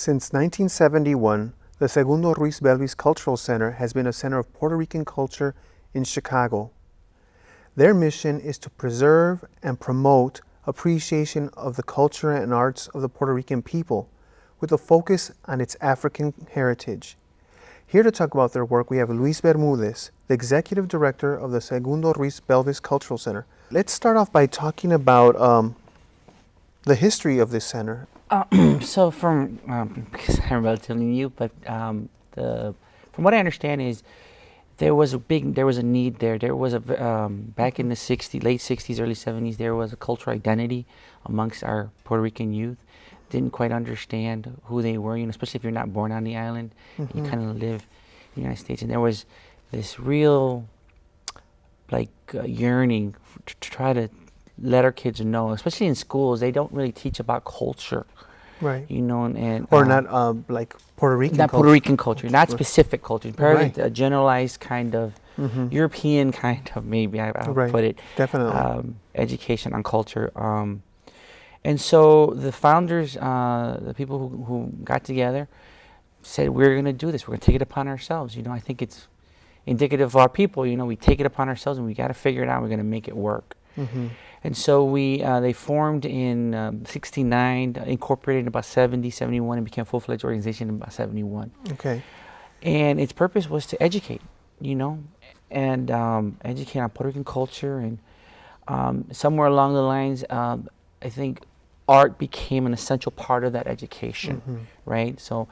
Since 1971, the Segundo Ruiz Belvis Cultural Center has been a center of Puerto Rican culture in Chicago. Their mission is to preserve and promote appreciation of the culture and arts of the Puerto Rican people, with a focus on its African heritage. Here to talk about their work, we have Luis Bermudez, the Executive Director of the Segundo Ruiz Belvis Cultural Center. Let's start off by talking about the history of this center. So because I'm relatively new, but from what I understand is there was a need there. There was back in the late 60s, early 70s, there was a cultural identity amongst our Puerto Rican youth. Didn't quite understand who they were, especially if you're not born on the island, and you kind of live in the United States. And there was this real, yearning to try to let our kids know, especially in schools, they don't really teach about culture. Right. Or not like Puerto Rican not culture. Puerto Rican culture, not specific culture, Right. a generalized kind of European kind of, maybe I'll Right. put it, Definitely. education on culture. And so the founders, the people who got together, said, we're going to do this. We're going to take it upon ourselves. I think it's indicative of our people. We take it upon ourselves, and we got to figure it out. We're going to make it work. And so they formed in 69, incorporated in about 70, 71, and became a full-fledged organization in about 71. Okay. And its purpose was to educate, and educate on Puerto Rican culture. And somewhere along the lines, I think art became an essential part of that education, right? So,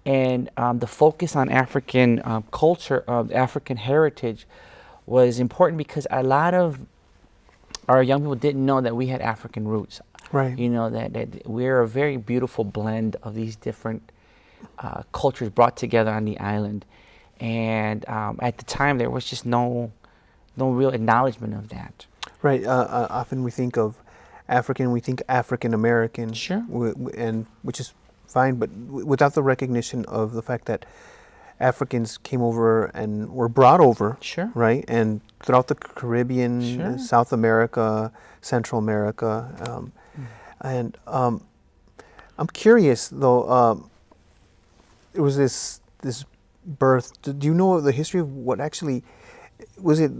and the focus on African culture, African heritage, was important because a lot of our young people didn't know that we had African roots. Right. That we're a very beautiful blend of these different cultures brought together on the island. And at the time, there was just no real acknowledgement of that. Right. Often we think of African, we think African American. Sure. And which is fine, but without the recognition of the fact that Africans came over and were brought over. Sure. Right. And throughout the Caribbean, Sure. South America, Central America. And I'm curious, though, it was this birth. Do you know the history of what actually, was it,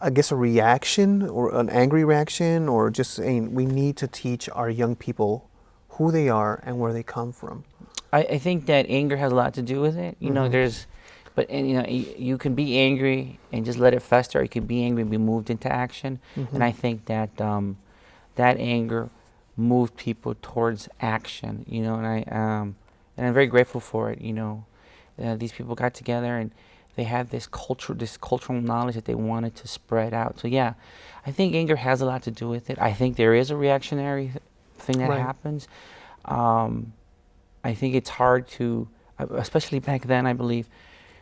I guess, a reaction or an angry reaction, or just saying we need to teach our young people who they are and where they come from? I think that anger has a lot to do with it. You can be angry and just let it fester. Or you can be angry and be moved into action. And I think that that anger moved people towards action. And I'm very grateful for it. These people got together and they had this cultural knowledge that they wanted to spread out. So yeah, I think anger has a lot to do with it. I think there is a reactionary thing that happens. I think it's hard to, especially back then, I believe,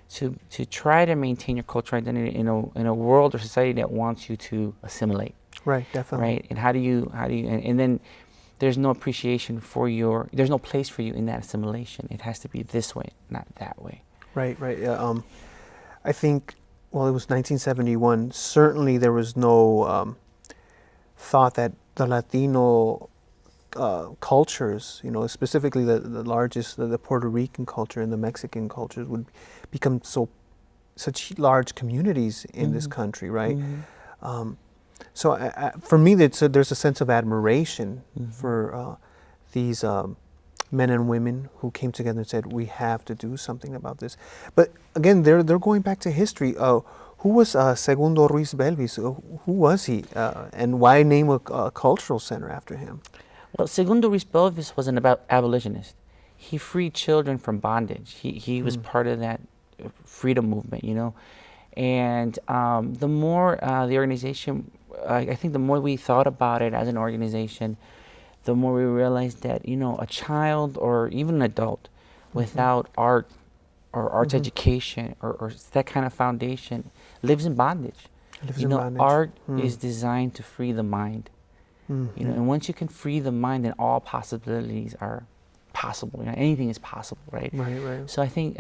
to try to maintain your cultural identity in a world or society that wants you to assimilate. Right, definitely. Right, and how do you, and then there's no appreciation for there's no place for you in that assimilation. It has to be this way, not that way. Right. I think, it was 1971. Certainly there was no thought that the Latino cultures, specifically the largest, the Puerto Rican culture and the Mexican cultures would become such large communities in this country, right? So for me, there's a sense of admiration for these men and women who came together and said, we have to do something about this. But again, they're going back to history. Who was Segundo Ruiz Belvis? Who was he? And why name a cultural center after him? Well, Segundo Ruiz Belvis was an abolitionist. He freed children from bondage. He was part of that freedom movement, And the more the organization, I think the more we thought about it as an organization, the more we realized that, a child or even an adult without art or arts education or that kind of foundation lives in bondage. Art is designed to free the mind. And once you can free the mind, then all possibilities are possible. Anything is possible, right? Right. So I think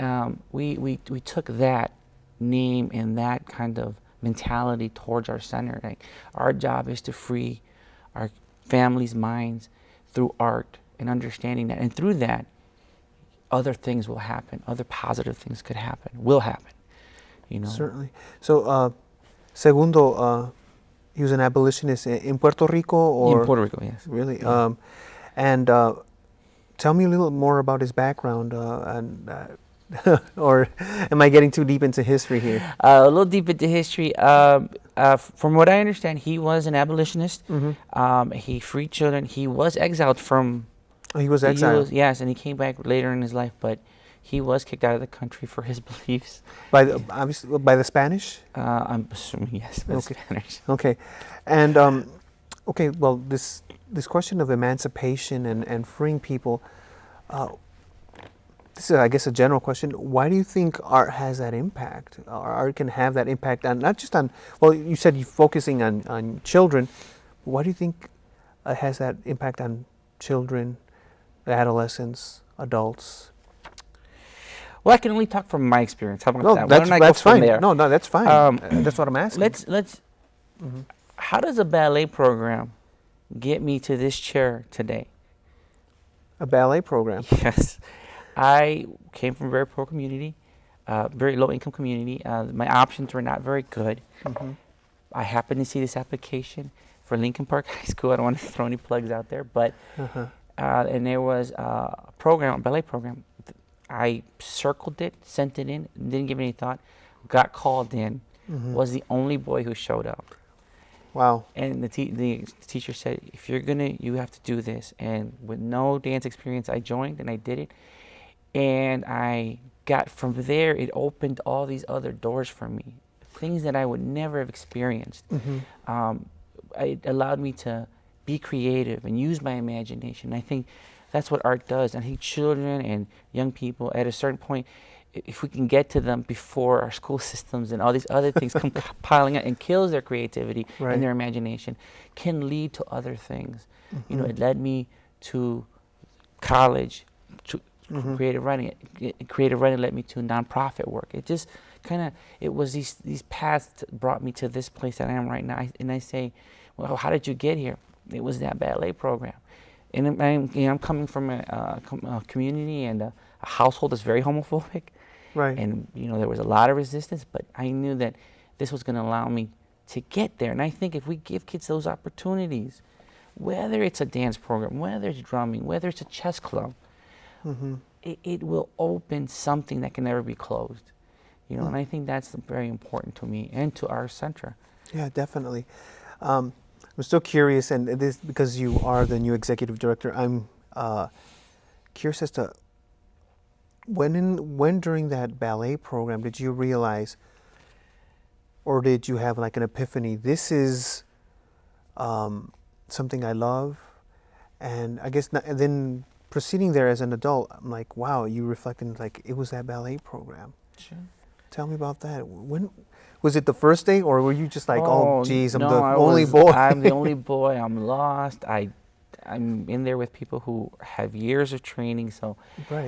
we took that name and that kind of mentality towards our center. Like, our job is to free our families' minds through art and understanding that. And through that, other things will happen. Other positive things could happen, will happen, you know. Certainly. So, Segundo, he was an abolitionist in Puerto Rico, or In Puerto Rico, yes. really? Yeah. And tell me a little more about his background, or am I getting too deep into history here? A little deep into history. From what I understand, he was an abolitionist. He freed children. He was exiled from. Oh, he was exiled. Yes, and he came back later in his life, but he was kicked out of the country for his beliefs. By the, obviously by the Spanish? I'm assuming yes, by the Okay. Spanish. Okay. And okay, well, this question of emancipation and freeing people, this is, I guess, a general question. Why do you think art has that impact? Or art can have that impact on, not just on, well, you said you're focusing on children. Why do you think it has that impact on children, adolescents, adults? Well, I can only talk from my experience. How about No, that? Why don't I go that's from fine. there? No, that's fine. That's what I'm asking. Let's. How does a ballet program get me to this chair today? A ballet program. Yes, I came from a very poor community, very low income community. My options were not very good. I happened to see this application for Lincoln Park High School. I don't want to throw any plugs out there, but and there was a program, a ballet program. I circled it, sent it in, didn't give it any thought. Got called in. Was the only boy who showed up. Wow. And the teacher said, if you're gonna, you have to do this. And with no dance experience, I joined and I did it. And I got from there, it opened all these other doors for me, things that I would never have experienced. It allowed me to be creative and use my imagination. I think that's what art does. I think children and young people, at a certain point, if we can get to them before our school systems and all these other things come piling up and kills their creativity and their imagination, can lead to other things. You know, it led me to college, to creative writing. Creative writing led me to nonprofit work. It just kind of, it was these paths that brought me to this place that I am right now. And I say, well, how did you get here? It was that ballet program. And I'm coming from a community and a household that's very homophobic. Right. And, you know, there was a lot of resistance, but I knew that this was going to allow me to get there. And I think if we give kids those opportunities, whether it's a dance program, whether it's drumming, whether it's a chess club, it will open something that can never be closed. You know, and I think that's very important to me and to our center. Yeah, definitely. I'm still curious, and this because you are the new executive director. I'm curious as to when during that ballet program did you realize, or did you have like an epiphany? This is something I love, and I guess and then proceeding there as an adult, I'm like, wow, you reflecting like it was that ballet program. Sure. Tell me about that. When was it the first day, or were you just like, oh geez, I'm no, the only boy? I'm the only boy. I'm lost. I'm in there with people who have years of training, so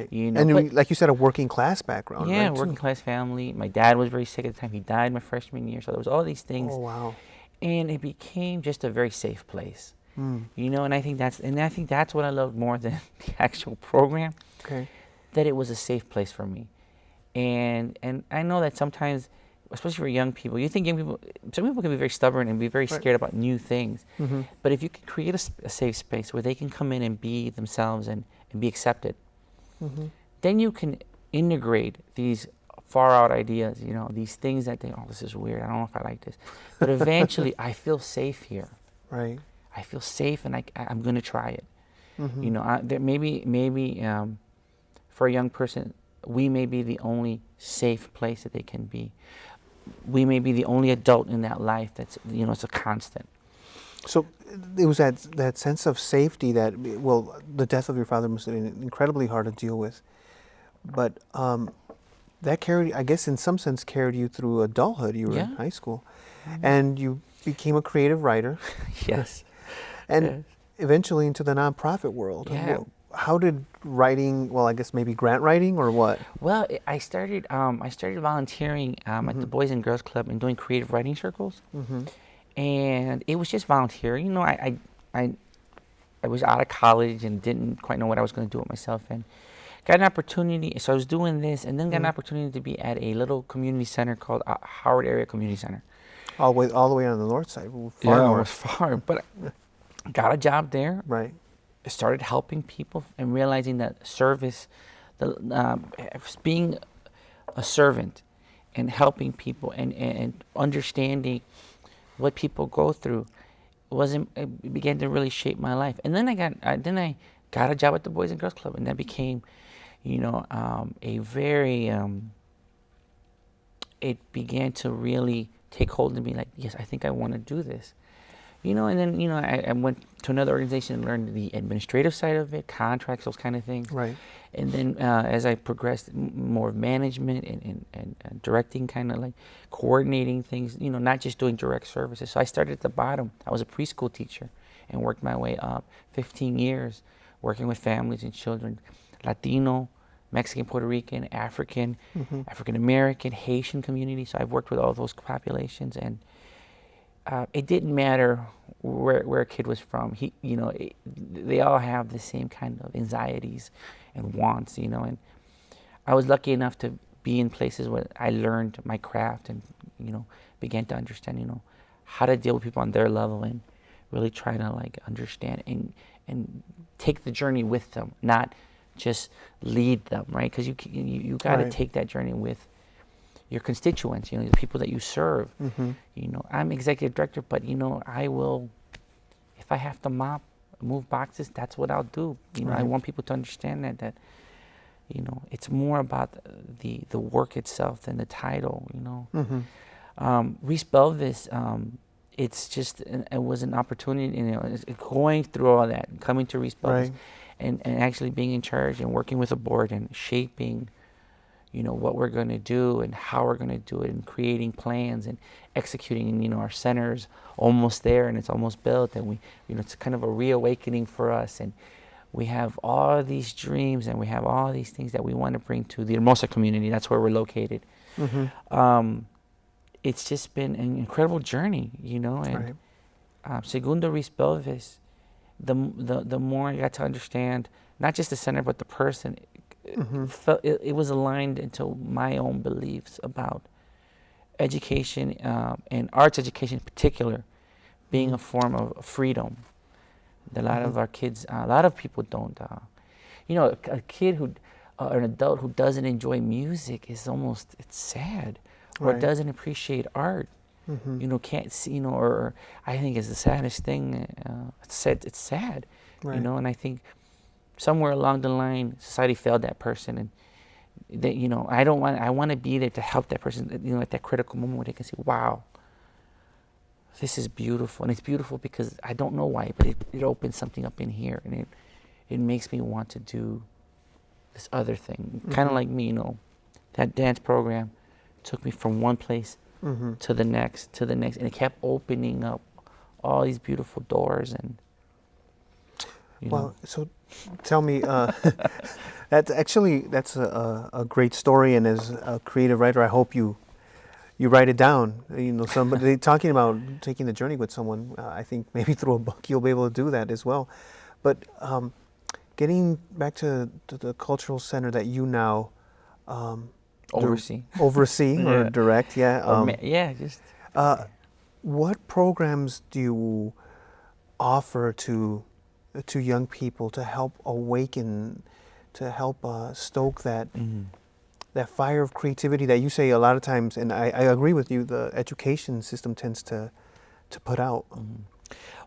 you know. And like you said, a working class background. Yeah, right, working class family. My dad was very sick at the time. He died my freshman year, so there was all these things. Oh wow! And it became just a very safe place. You know, and I think that's what I loved more than the actual program. Okay. That it was a safe place for me, and I know that sometimes, especially for young people, you think some people can be very stubborn and be very scared about new things. But if you can create a safe space where they can come in and be themselves and be accepted, then you can integrate these far out ideas, you know, these things that this is weird, I don't know if I like this. But eventually I feel safe here. Right. I feel safe and I'm going to try it. You know, there maybe for a young person, we may be the only safe place that they can be. We may be the only adult in that life that's, you know, it's a constant. So it was that sense of safety that, well, the death of your father must have been incredibly hard to deal with. But that carried, I guess in some sense, carried you through adulthood. You were in high school. And you became a creative writer. Yes. And eventually into the nonprofit world. Yeah. How did writing, well, I guess maybe grant writing or what? Well, I started volunteering at the Boys and Girls Club and doing creative writing circles. And it was just volunteering. You know, I was out of college and didn't quite know what I was going to do with myself, and got an opportunity. So I was doing this, and then got an opportunity to be at a little community center called Howard Area Community Center. All the way on the north side, far Yeah, it was north. far, but I got a job there. Right. I started helping people and realizing that service, being a servant and helping people and understanding what people go through it began to really shape my life. And then I got a job at the Boys and Girls Club, and that became, a very it began to really take hold of me. Like, yes, I think I want to do this. And then, I went to another organization and learned the administrative side of it, contracts, those kind of things. Right. And then as I progressed, more of management and directing, kind of like coordinating things, not just doing direct services. So I started at the bottom. I was a preschool teacher and worked my way up 15 years working with families and children, Latino, Mexican, Puerto Rican, African, African American, Haitian community. So I've worked with all those populations, and it didn't matter where a kid was from. They all have the same kind of anxieties and wants, and I was lucky enough to be in places where I learned my craft and, began to understand, how to deal with people on their level and really try to like understand and take the journey with them, not just lead them, right? Because you got to take that journey with your constituents, the people that you serve. I'm executive director, but I will, if I have to move boxes, that's what I'll do. I want people to understand that it's more about the work itself than the title. Ruiz Belvis, it was an opportunity. Going through all that, coming to Ruiz Belvis, and actually being in charge and working with a board and shaping what we're going to do and how we're going to do it, and creating plans and executing. And our center's almost there and it's almost built, and it's kind of a reawakening for us, and we have all these dreams and we have all these things that we want to bring to the Hermosa community. That's where we're located. It's just been an incredible journey, and Segundo Ruiz Belvis, the more I got to understand not just the center but the person, it was aligned into my own beliefs about education, and arts education in particular, being a form of freedom. A lot of our kids, a lot of people don't. A kid or an adult who doesn't enjoy music it's sad, or doesn't appreciate art. Can't see, or I think it's the saddest thing. It's sad, and I think somewhere along the line, society failed that person, and that I want to be there to help that person. At that critical moment where they can say, "Wow, this is beautiful," and it's beautiful because I don't know why, but it opens something up in here, and it makes me want to do this other thing. Kind of like me, that dance program took me from one place to the next, and it kept opening up all these beautiful doors. And so tell me, that's a great story, and as a creative writer, I hope you write it down. Somebody talking about taking the journey with someone. I think maybe through a book you'll be able to do that as well. But getting back to the cultural center that you now oversee or direct, what programs do you offer to young people to help awaken, to help stoke that that fire of creativity that you say a lot of times, and I agree with you, the education system tends to put out?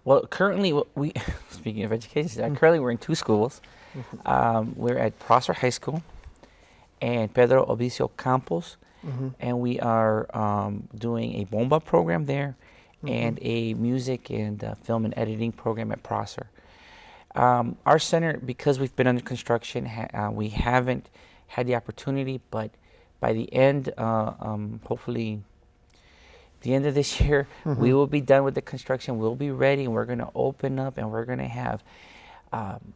Well, currently, speaking of education, currently we're in two schools. We're at Prosser High School and Pedro Obicio Campos, and we are doing a bomba program there and a music and film and editing program at Prosser. Our center, because we've been under construction, we haven't had the opportunity, but by the end, hopefully the end of this year, we will be done with the construction. We'll be ready, and we're going to open up, and we're going to have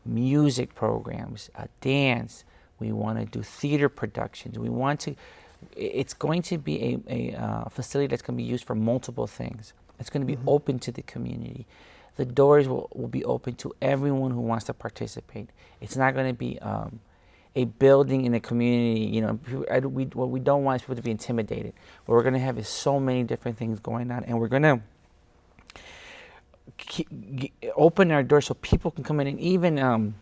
music programs, dance. We want to do theater productions. It's going to be a facility that's going to be used for multiple things. It's going to be open to the community. The doors will be open to everyone who wants to participate. It's not going to be a building in a community. You know, what we don't want is people to be intimidated. What we're going to have is so many different things going on, and we're going to open our doors so people can come in and even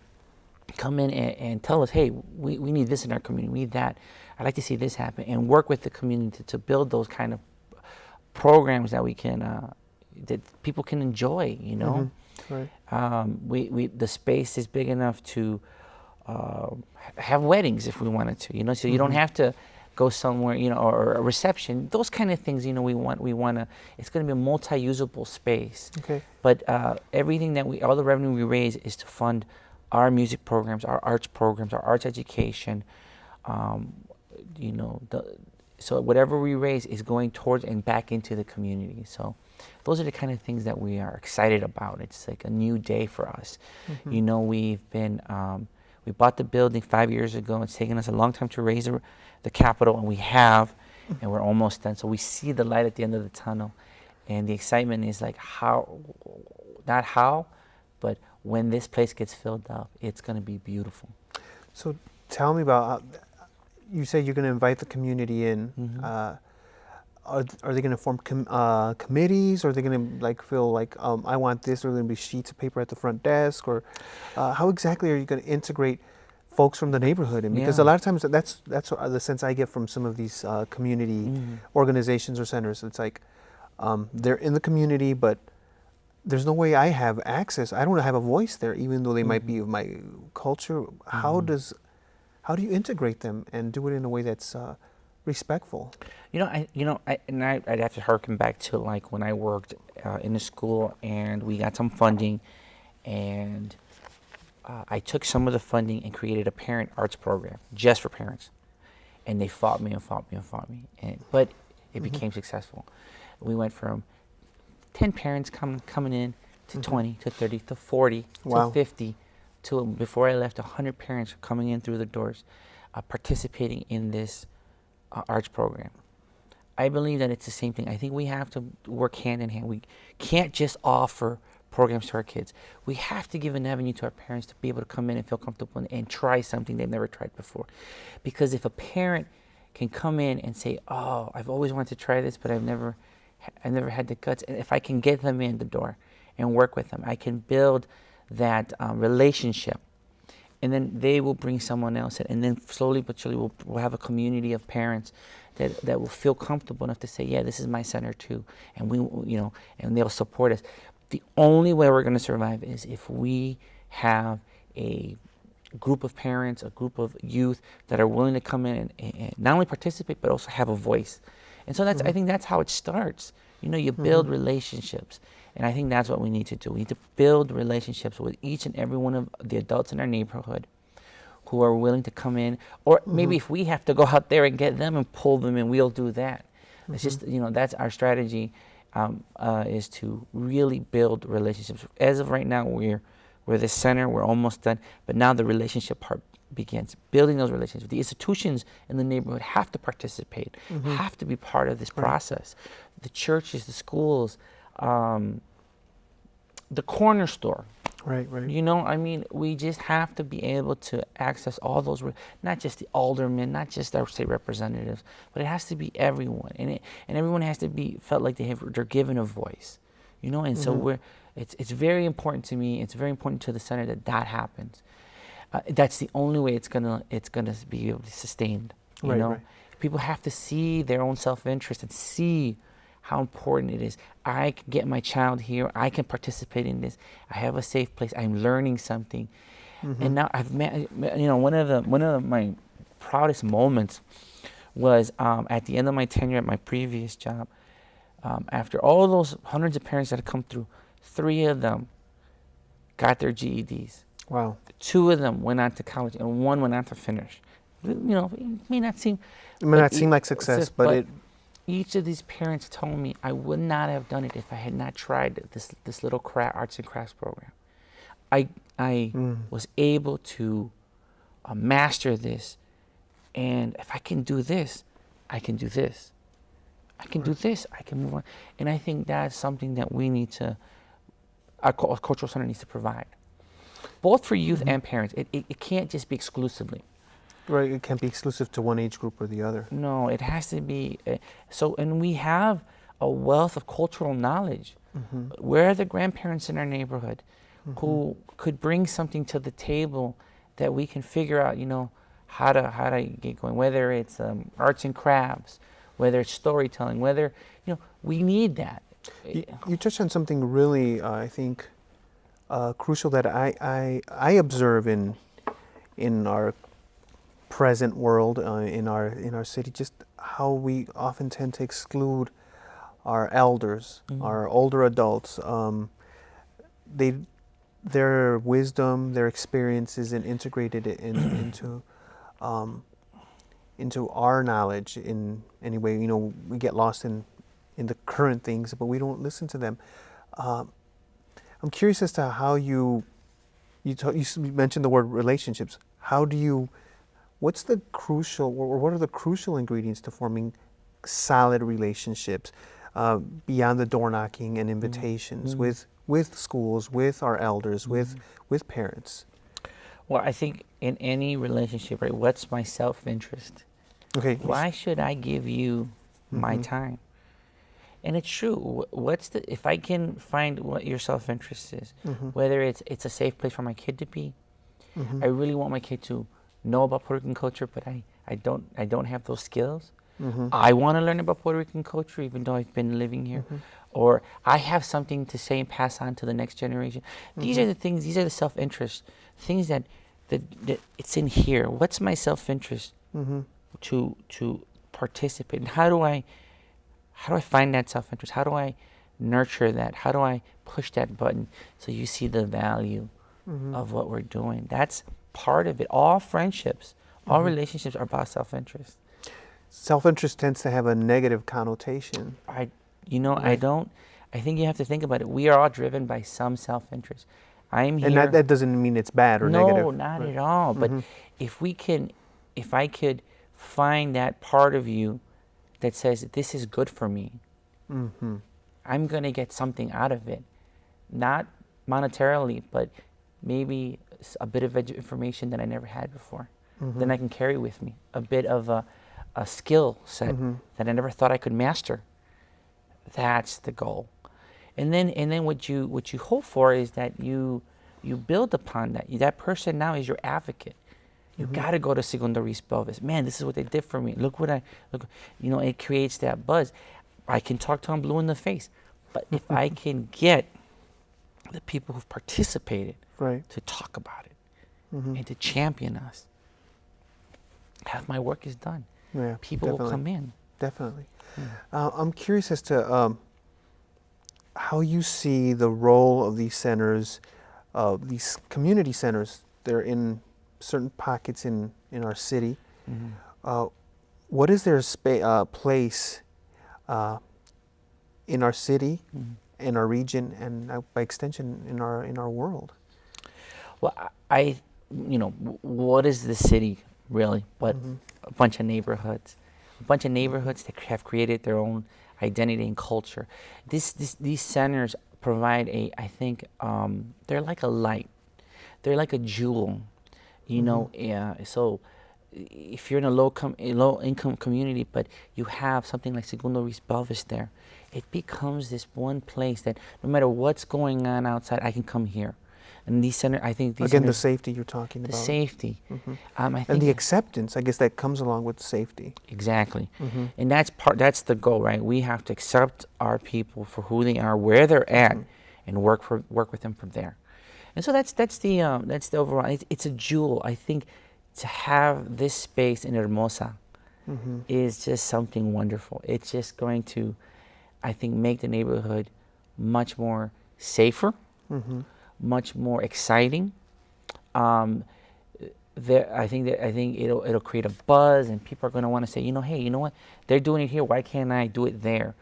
come in and tell us, hey, we need this in our community, we need that. I'd like to see this happen, and work with the community to build those kind of programs that we can, that people can enjoy, you know. Right. The space is big enough to have weddings if we wanted to, you know, so you don't have to go somewhere, you know, or a reception, those kind of things, you know, we want to, it's going to be a multi-usable space. Okay. But everything that all the revenue we raise is to fund our music programs, our arts programs, our arts education, you know, so whatever we raise is going towards and back into the community. So those are the kind of things that we are excited about. It's like a new day for us. You know, we've been, we bought the building 5 years ago. It's taken us a long time to raise the capital, and we have, and we're almost done. So we see the light at the end of the tunnel, and the excitement is like not how, but when this place gets filled up, it's going to be beautiful. So tell me about, you say you're going to invite the community in. Are they going to form committees, or are they going to like feel like I want this, or are there going to be sheets of paper at the front desk, or how exactly are you going to integrate folks from the neighborhood? And because a lot of times that's the sense I get from some of these community organizations or centers. It's like they're in the community, but there's no way I have access. I don't have a voice there, even though they might be of my culture. How do you integrate them and do it in a way that's respectful? I'd have to harken back to like when I worked in the school, and we got some funding, and I took some of the funding and created a parent arts program just for parents, and they fought me, but it became successful. We went from 10 parents coming in to 20 to 30 to 40 to 50 to, before I left, 100 parents coming in through the doors, participating in this arts program. I believe that it's the same thing. I think we have to work hand in hand. We can't just offer programs to our kids. We have to give an avenue to our parents to be able to come in and feel comfortable and try something they've never tried before. Because if a parent can come in and say, oh, I've always wanted to try this, but I've never had the guts, and if I can get them in the door and work with them, I can build that relationship. And then they will bring someone else in, and then slowly but surely we'll have a community of parents that will feel comfortable enough to say, yeah, this is my center too, and and they'll support us. The only way we're going to survive is if we have a group of parents, a group of youth that are willing to come in and not only participate but also have a voice. And so I think that's how it starts. You build relationships. And I think that's what we need to do. We need to build relationships with each and every one of the adults in our neighborhood who are willing to come in. Or maybe if we have to go out there and get them and pull them in, we'll do that. It's just, that's our strategy, is to really build relationships. As of right now, we're the center, we're almost done. But now the relationship part begins. Building those relationships. The institutions in the neighborhood have to participate, have to be part of this process. The churches, the schools, the corner store. Right. We just have to be able to access all those, not just the aldermen, not just our state representatives, but it has to be everyone, and everyone has to be felt like they're given a voice, And so it's very important to me. It's very important to the center that happens. That's the only way it's gonna be able to be sustained. Right. People have to see their own self-interest and see how important it is. I can get my child here. I can participate in this. I have a safe place. I'm learning something. And now I've met, one of my proudest moments was at the end of my tenure at my previous job. After all those hundreds of parents that had come through, 3 of them got their GEDs. Wow. 2 of them went on to college, and 1 went on to finish. It may not seem like success, but each of these parents told me I would not have done it if I had not tried this little arts and crafts program. I was able to master this, and if I can do this, I can do this. I can do this. I can move on. And I think that's something that we need to, our cultural center needs to provide, both for youth and parents. It can't just be exclusively. Right, it can't be exclusive to one age group or the other. No, it has to be. And we have a wealth of cultural knowledge. Where are the grandparents in our neighborhood who could bring something to the table that we can figure out, how to get going? Whether it's arts and crafts, whether it's storytelling, whether we need that. You touched on something really, I think, crucial that I observe in our present world, in our city, just how we often tend to exclude our elders, our older adults. Their wisdom, their experiences, and integrated it into our knowledge in any way. We get lost in the current things, but we don't listen to them. I'm curious as to how you mentioned the word relationships. What's the crucial, or what are the crucial ingredients to forming solid relationships beyond the door knocking and invitations with schools, with our elders, with parents? Well, I think in any relationship, right, what's my self-interest? Okay. Why should I give you my time? And it's true. If I can find what your self-interest is, whether it's a safe place for my kid to be, I really want my kid to know about Puerto Rican culture, but I don't have those skills. I want to learn about Puerto Rican culture, even though I've been living here, or I have something to say and pass on to the next generation. These are the things. These are the self-interest things that it's in here. What's my self-interest to participate? And how do I find that self-interest? How do I nurture that? How do I push that button so you see the value of what we're doing? That's part of it. All friendships, all relationships are about self-interest. Self-interest tends to have a negative connotation. I think you have to think about it. We are all driven by some self-interest. I'm here. And that doesn't mean it's bad or negative. No, not at all. But if I could find that part of you that says, this is good for me, I'm going to get something out of it. Not monetarily, but maybe a bit of information that I never had before. Then I can carry with me. A bit of a skill set that I never thought I could master. That's the goal. And then what you hope for is that you build upon that. That person now is your advocate. You got to go to Segundo Ruiz Belvis. Man, this is what they did for me. Look. It creates that buzz. I can talk to them blue in the face, but if I can get the people who've participated to talk about it and to champion us, half my work is done. Yeah, people will come in. Definitely. I'm curious as to how you see the role of these centers, these community centers. They're in certain pockets in our city. What is their place in our city, in our region, and by extension in our world? Well, what is the city really? But a bunch of neighborhoods that have created their own identity and culture. These centers provide they're like a light. They're like a jewel, So if you're in a low income community, but you have something like Segundo Ruiz Belvis there, it becomes this one place that no matter what's going on outside, I can come here. And these centers, the safety you're talking about. The safety. And the acceptance, I guess, that comes along with safety. Exactly. And that's the goal, right? We have to accept our people for who they are, where they're at, and work with them from there. And so that's the overall. It's a jewel. I think to have this space in Hermosa is just something wonderful. It's just going to, I think, make the neighborhood much more safer, much more exciting. I think it'll create a buzz, and people are going to want to say, hey, you know what? They're doing it here. Why can't I do it there?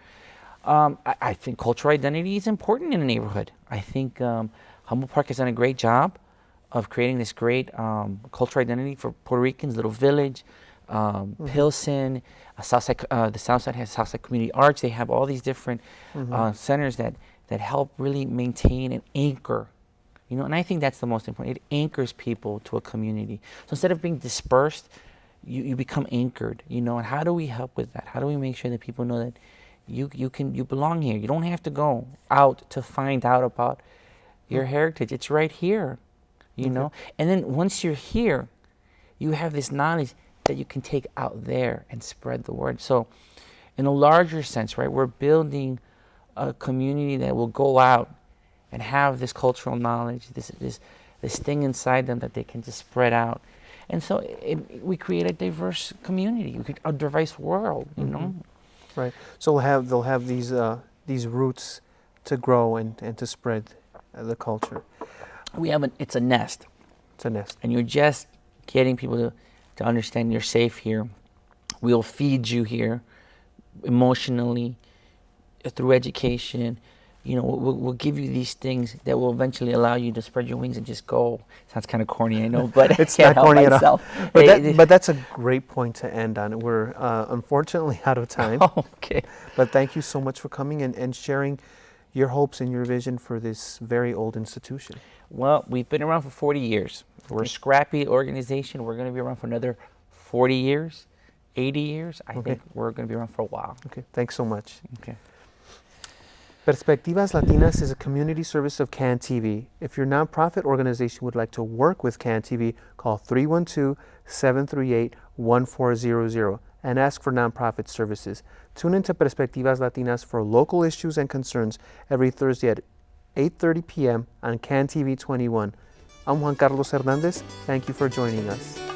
I think cultural identity is important in a neighborhood. I think Humboldt Park has done a great job of creating this great cultural identity for Puerto Ricans. Little Village, Pilsen, Southside. The Southside has Southside Community Arts. They have all these different centers that help really maintain and anchor. And I think that's the most important. It anchors people to a community. So instead of being dispersed, you become anchored, you know. And how do we help with that? How do we make sure that people know that you belong here? You don't have to go out to find out about your heritage. It's right here, you know. And then once you're here, you have this knowledge that you can take out there and spread the word. So in a larger sense, right, we're building a community that will go out and have this cultural knowledge, this thing inside them that they can just spread out. And so we create a diverse community, a diverse world, you know. Right. So they'll have these roots to grow and to spread the culture. It's a nest. It's a nest. And you're just getting people to understand you're safe here. We'll feed you here emotionally, through education. You know, we'll give you these things that will eventually allow you to spread your wings and just go. Sounds kind of corny, I know, but it's not corny at all. But, but that's a great point to end on. We're unfortunately out of time. Okay. But thank you so much for coming and sharing your hopes and your vision for this very old institution. Well, we've been around for 40 years. We're a scrappy organization. We're going to be around for another 40 years, 80 years. I think we're going to be around for a while. Okay, thanks so much. Okay. Perspectivas Latinas is a community service of CAN TV. If your nonprofit organization would like to work with CAN TV, call 312-738-1400 and ask for nonprofit services. Tune into Perspectivas Latinas for local issues and concerns every Thursday at 8:30 p.m. on CAN TV 21. I'm Juan Carlos Hernandez. Thank you for joining us.